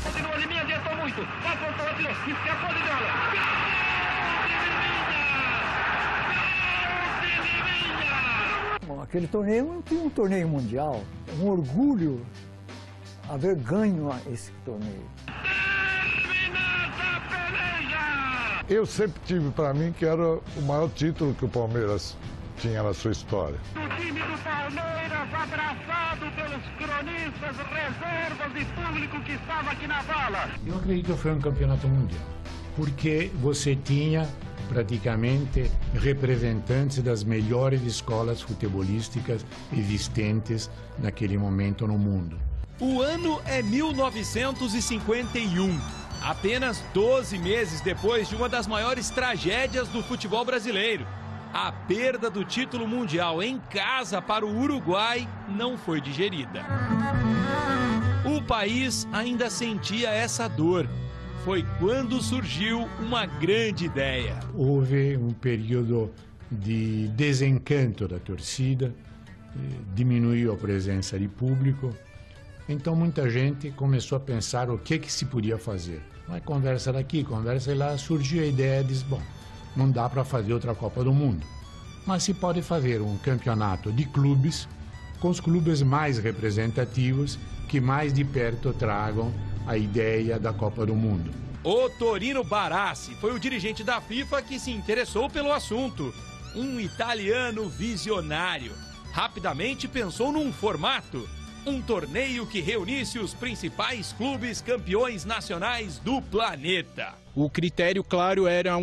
Continua de mim, adiantou muito. Apontou, atirou, escapou de bola. Bom, aquele torneio foi um torneio mundial. É um orgulho haver ganho esse torneio. Eu sempre tive para mim que era o maior título que o Palmeiras tinha na sua história. O time do Palmeiras abraçado pelos cronistas, reservas e público que estava aqui na vala. Eu acredito que foi um campeonato mundial, porque você tinha praticamente representantes das melhores escolas futebolísticas existentes naquele momento no mundo. O ano é 1951, apenas 12 meses depois de uma das maiores tragédias do futebol brasileiro. A perda do título mundial em casa para o Uruguai não foi digerida. O país ainda sentia essa dor. Foi quando surgiu uma grande ideia. Houve um período de desencanto da torcida, diminuiu a presença de público. Então muita gente começou a pensar o que se podia fazer. Mas conversa daqui, conversa lá, surgiu a ideia de, bom, não dá para fazer outra Copa do Mundo. Mas se pode fazer um campeonato de clubes, com os clubes mais representativos, que mais de perto tragam a ideia da Copa do Mundo. O Torino Barassi foi o dirigente da FIFA que se interessou pelo assunto. Um italiano visionário. Rapidamente pensou num formato. Um torneio que reunisse os principais clubes campeões nacionais do planeta. O critério, claro, era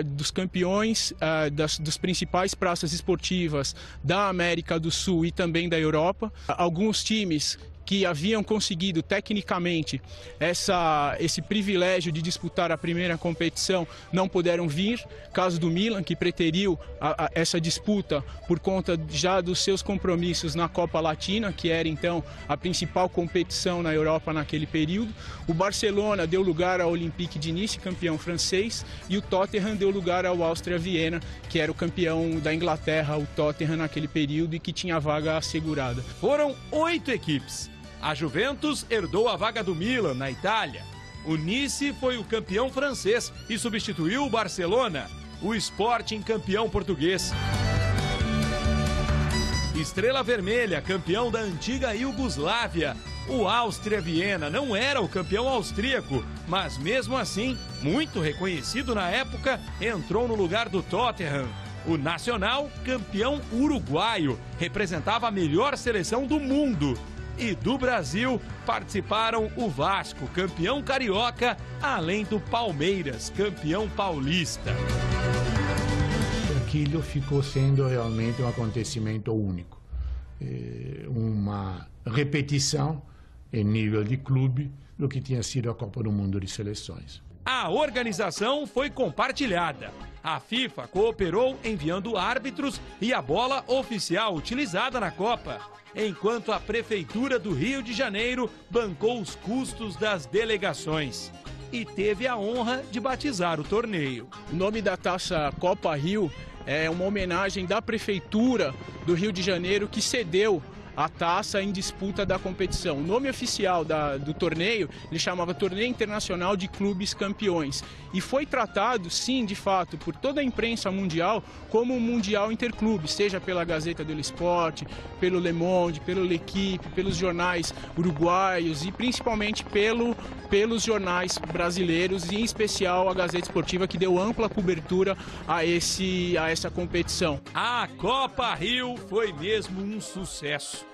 dos campeões das principais praças esportivas da América do Sul e também da Europa. Alguns times que haviam conseguido tecnicamente esse privilégio de disputar a primeira competição não puderam vir. Caso do Milan, que preteriu essa disputa por conta já dos seus compromissos na Copa Latina, que era então a principal competição na Europa naquele período. O Barcelona deu lugar ao Olympique de Nice, campeão francês, e o Tottenham deu lugar ao Áustria Viena, que era o campeão da Inglaterra, o Tottenham naquele período, e que tinha a vaga assegurada. Foram 8 equipes. A Juventus herdou a vaga do Milan, na Itália. O Nice foi o campeão francês e substituiu o Barcelona, o Sporting campeão português. Estrela Vermelha, campeão da antiga Iugoslávia. O Áustria Viena não era o campeão austríaco, mas mesmo assim, muito reconhecido na época, entrou no lugar do Tottenham. O Nacional, campeão uruguaio, representava a melhor seleção do mundo. E do Brasil participaram o Vasco, campeão carioca, além do Palmeiras, campeão paulista. Aquilo ficou sendo realmente um acontecimento único. Uma repetição em nível de clube do que tinha sido a Copa do Mundo de Seleções. A organização foi compartilhada. A FIFA cooperou enviando árbitros e a bola oficial utilizada na Copa, enquanto a Prefeitura do Rio de Janeiro bancou os custos das delegações e teve a honra de batizar o torneio. O nome da taça Copa Rio é uma homenagem da Prefeitura do Rio de Janeiro, que cedeu a taça em disputa da competição. O nome oficial do torneio, ele chamava Torneio Internacional de Clubes Campeões. E foi tratado, sim, de fato, por toda a imprensa mundial como um mundial interclubes, seja pela Gazeta dello Sport, pelo Le Monde, pelo L'Equipe, pelos jornais uruguaios e principalmente pelos jornais brasileiros, e em especial a Gazeta Esportiva, que deu ampla cobertura a essa competição. A Copa Rio foi mesmo um sucesso.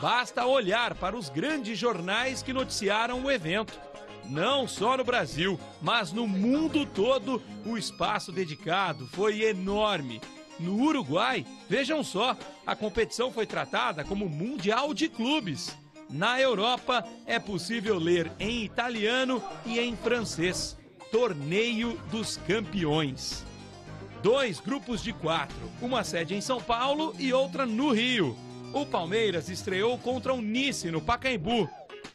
Basta olhar para os grandes jornais que noticiaram o evento. Não só no Brasil, mas no mundo todo, o espaço dedicado foi enorme. No Uruguai, vejam só, a competição foi tratada como Mundial de Clubes. Na Europa, é possível ler em italiano e em francês. Torneio dos Campeões. 2 grupos de 4, uma sede em São Paulo e outra no Rio. O Palmeiras estreou contra o Nice no Pacaembu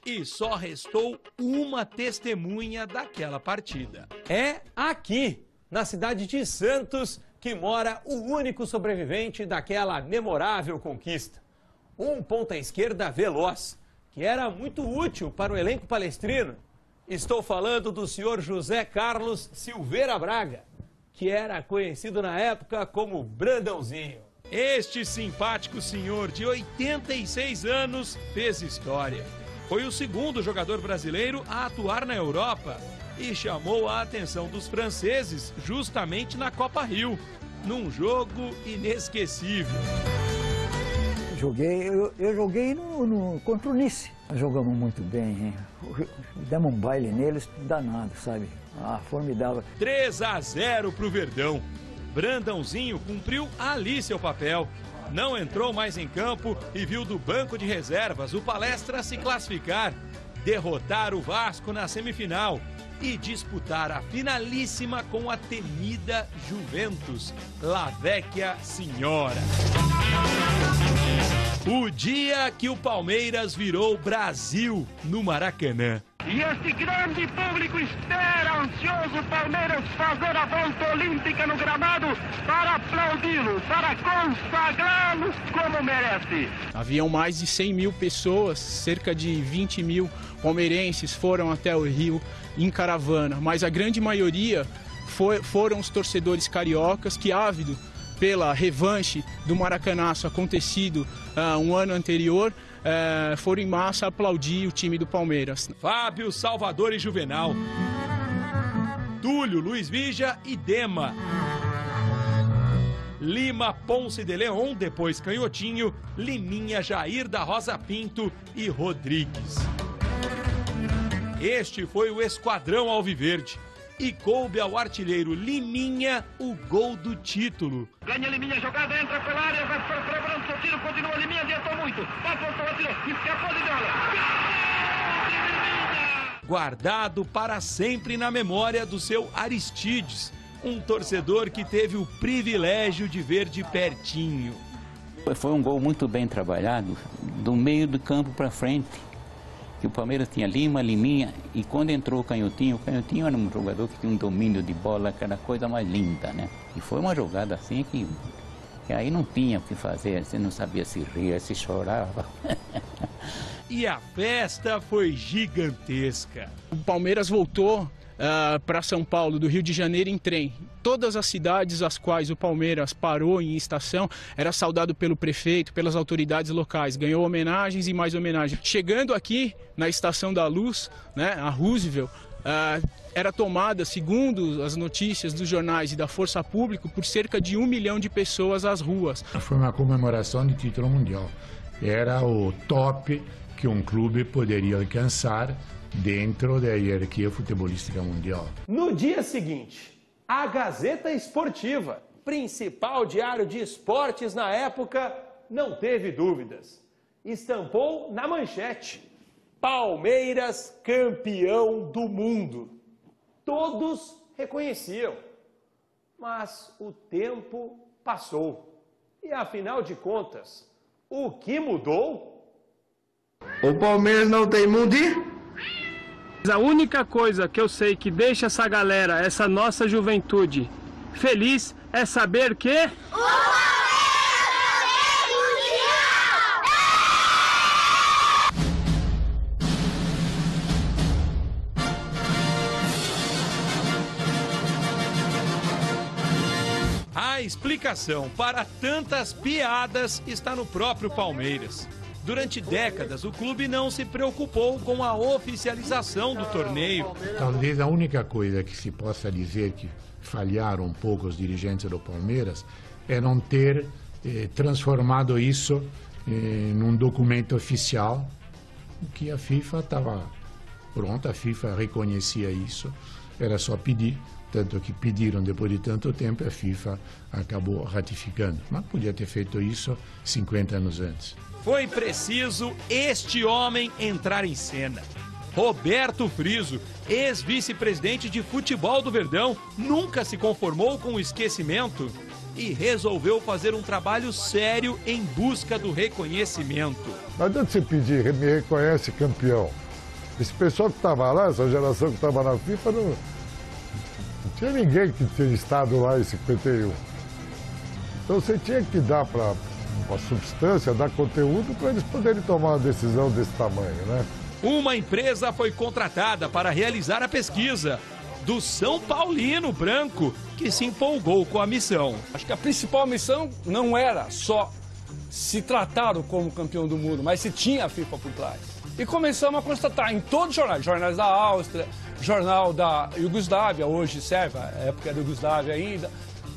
e só restou uma testemunha daquela partida. É aqui, na cidade de Santos, que mora o único sobrevivente daquela memorável conquista. Um ponta-esquerda veloz, que era muito útil para o elenco palestrino. Estou falando do senhor José Carlos Silveira Braga, que era conhecido na época como Brandãozinho. Este simpático senhor de 86 anos fez história. Foi o segundo jogador brasileiro a atuar na Europa e chamou a atenção dos franceses justamente na Copa Rio, num jogo inesquecível. Eu joguei contra o Nice. Jogamos muito bem, hein? Demos um baile neles, danado, sabe? Ah, formidável. 3-0 para o Verdão. Brandãozinho cumpriu ali seu papel. Não entrou mais em campo e viu do banco de reservas o Palestra se classificar, derrotar o Vasco na semifinal e disputar a finalíssima com a temida Juventus, La Vecchia Signora. O dia que o Palmeiras virou Brasil no Maracanã. E este grande público espera ansioso o Palmeiras fazer a volta olímpica no gramado para aplaudi-lo, para consagrá-lo como merece. Haviam mais de 100 mil pessoas, cerca de 20 mil palmeirenses foram até o Rio em caravana, mas a grande maioria foram os torcedores cariocas que, ávido pela revanche do Maracanaço acontecido um ano anterior, foram em massa aplaudir o time do Palmeiras. Fábio, Salvador e Juvenal. Túlio, Luiz Vija e Dema. Lima, Ponce de Leon, depois Canhotinho, Liminha, Jair da Rosa Pinto e Rodrigues. Este foi o esquadrão alviverde. E coube ao artilheiro Liminha o gol do título. Ganha Liminha, jogada, entra pela área, vai preparando seu tiro, continua Liminha, adiantou muito. Apontou, atirou, escapou de bola. Guardado para sempre na memória do seu Aristides, um torcedor que teve o privilégio de ver de pertinho. Foi um gol muito bem trabalhado, do meio do campo para frente. Que o Palmeiras tinha Lima, Liminha, e quando entrou o Canhotinho era um jogador que tinha um domínio de bola, aquela coisa mais linda, né? E foi uma jogada assim que aí não tinha o que fazer, você não sabia se ria, se chorava. E a festa foi gigantesca. O Palmeiras voltou para São Paulo, do Rio de Janeiro, em trem. Todas as cidades às quais o Palmeiras parou em estação era saudado pelo prefeito, pelas autoridades locais, ganhou homenagens e mais homenagens. Chegando aqui na Estação da Luz, né, a Roosevelt, era tomada, segundo as notícias dos jornais e da Força Pública, por cerca de 1 milhão de pessoas às ruas. Foi uma comemoração de título mundial. Era o top que um clube poderia alcançar dentro da hierarquia futebolística mundial. No dia seguinte, a Gazeta Esportiva, principal diário de esportes na época, não teve dúvidas. Estampou na manchete: Palmeiras campeão do mundo. Todos reconheciam, mas o tempo passou. E afinal de contas, o que mudou? O Palmeiras não tem mundo? A única coisa que eu sei que deixa essa galera, essa nossa juventude, feliz é saber que... O Palmeiras mundial! A explicação para tantas piadas está no próprio Palmeiras. Durante décadas, o clube não se preocupou com a oficialização do torneio. Talvez a única coisa que se possa dizer que falharam um pouco os dirigentes do Palmeiras é não ter transformado isso num documento oficial, que a FIFA estava pronta, a FIFA reconhecia isso, era só pedir. Tanto que pediram depois de tanto tempo, a FIFA acabou ratificando. Mas podia ter feito isso 50 anos antes. Foi preciso este homem entrar em cena. Roberto Friso, ex-vice-presidente de futebol do Verdão, nunca se conformou com o esquecimento e resolveu fazer um trabalho sério em busca do reconhecimento. Não adianta você pedir, me reconhece campeão. Esse pessoal que estava lá, essa geração que estava na FIFA, não tinha ninguém que tinha estado lá em 51. Então você tinha que dar para uma substância, dar conteúdo para eles poderem tomar uma decisão desse tamanho, né? uma empresa foi contratada para realizar a pesquisa do São Paulino branco, que se empolgou com a missão. Acho que a principal missão não era só se tratado como campeão do mundo, mas se tinha a FIFA por trás. E começamos a constatar em todos os jornais, jornais da Áustria, jornal da Iugoslávia, hoje serve, a época da Iugoslávia ainda,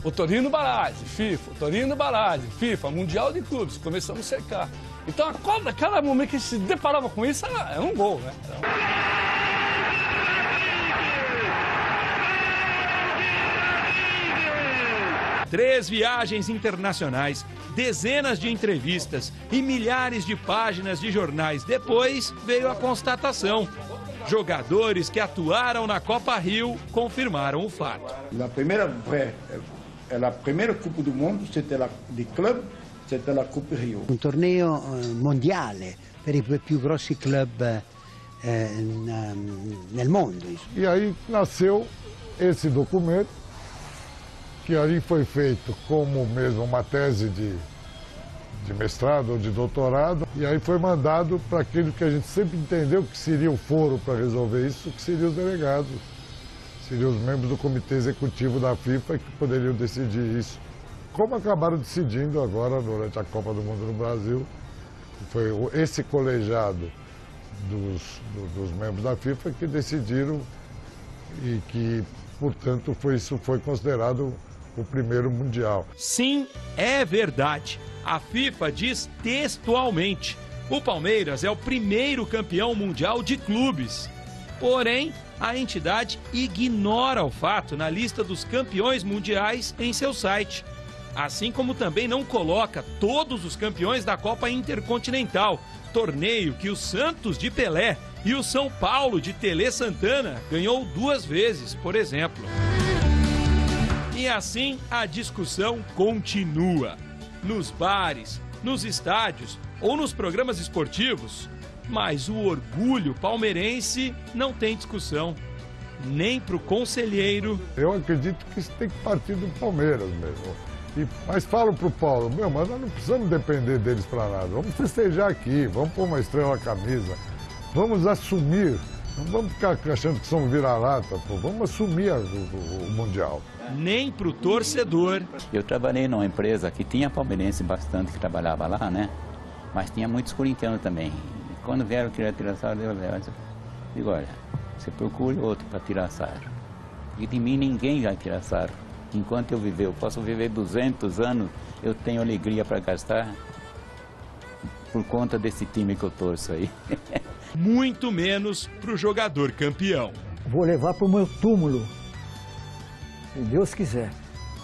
o Torino Barasi, FIFA, o Torino Barasi, FIFA, Mundial de Clubes, começamos a cercar. Então, a Copa, cada momento que se deparava com isso, era um gol, né? Três viagens internacionais, dezenas de entrevistas e milhares de páginas de jornais depois, veio a constatação. Jogadores que atuaram na Copa Rio confirmaram o fato. A primeira Copa do Mundo, c'était de club, c'était la Copa Rio. Un torneo mondiale per i più grossi club nel mondo. E aí nasceu esse documento, que ali foi feito como mesmo uma tese de mestrado ou de doutorado, e aí foi mandado para aquilo que a gente sempre entendeu que seria o foro para resolver isso, que seriam os delegados, seriam os membros do comitê executivo da FIFA que poderiam decidir isso. Como acabaram decidindo agora durante a Copa do Mundo no Brasil, foi esse colegiado dos membros da FIFA que decidiram e que, portanto, isso foi considerado o primeiro mundial. Sim, é verdade. A FIFA diz textualmente: o Palmeiras é o primeiro campeão mundial de clubes. Porém, a entidade ignora o fato na lista dos campeões mundiais em seu site. Assim como também não coloca todos os campeões da Copa Intercontinental, torneio que o Santos de Pelé e o São Paulo de Tele Santana ganhou 2 vezes, por exemplo. E assim a discussão continua. Nos bares, nos estádios ou nos programas esportivos. Mas o orgulho palmeirense não tem discussão. Nem para o conselheiro. Eu acredito que isso tem que partir do Palmeiras mesmo. Mas falo para o Paulo, mas nós não precisamos depender deles para nada. Vamos festejar aqui, vamos pôr uma estrela na camisa. Vamos assumir. Não vamos ficar achando que somos vira-lata, vamos assumir o Mundial. Nem para o torcedor. Eu trabalhei numa empresa que tinha palmeirense bastante que trabalhava lá, né? Mas tinha muitos corintianos também. E quando vieram querer tirar sarro, eu digo, olha, você procure outro para tirar sarro. E de mim ninguém vai tirar sarro. Enquanto eu viver, eu posso viver 200 anos, eu tenho alegria para gastar por conta desse time que eu torço aí. Muito menos para o jogador campeão. Vou levar para o meu túmulo, se Deus quiser.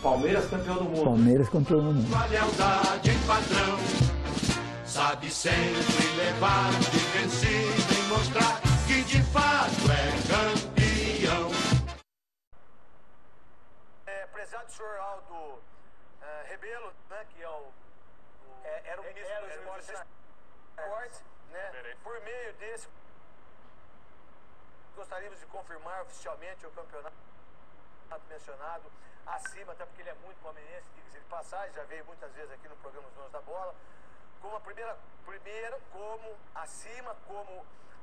Palmeiras campeão do mundo. Palmeiras campeão do mundo. Uma lealdade em padrão, sabe sempre levar de vencido e mostrar que de fato é campeão. Prezado senhor Aldo Rebelo, né, que era o ministro dos Esportes, né, por meio desse, gostaríamos de confirmar oficialmente o campeonato mencionado acima, até porque ele é muito palmeirense, diga-se de passagem, já veio muitas vezes aqui no programa Os Donos da Bola, como a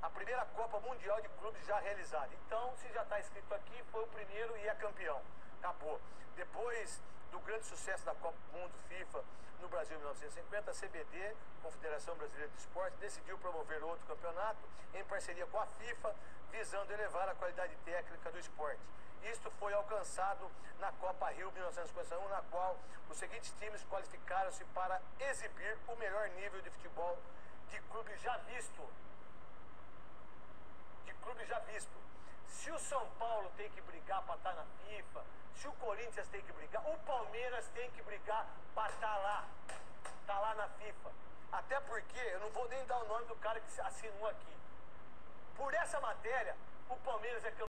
primeira Copa Mundial de Clubes já realizada. Então, se já está escrito aqui, foi o primeiro e é campeão. Acabou. Depois do grande sucesso da Copa do Mundo FIFA no Brasil em 1950, a CBD, Confederação Brasileira de Esportes, decidiu promover outro campeonato em parceria com a FIFA, visando elevar a qualidade técnica do esporte. Isto foi alcançado na Copa Rio 1951, na qual os seguintes times qualificaram-se para exibir o melhor nível de futebol de clube já visto. Se o São Paulo tem que brigar para estar na FIFA, se o Corinthians tem que brigar, o Palmeiras tem que brigar para estar lá. Tá lá na FIFA. Até porque, eu não vou nem dar o nome do cara que assinou aqui. Por essa matéria, o Palmeiras é campeão.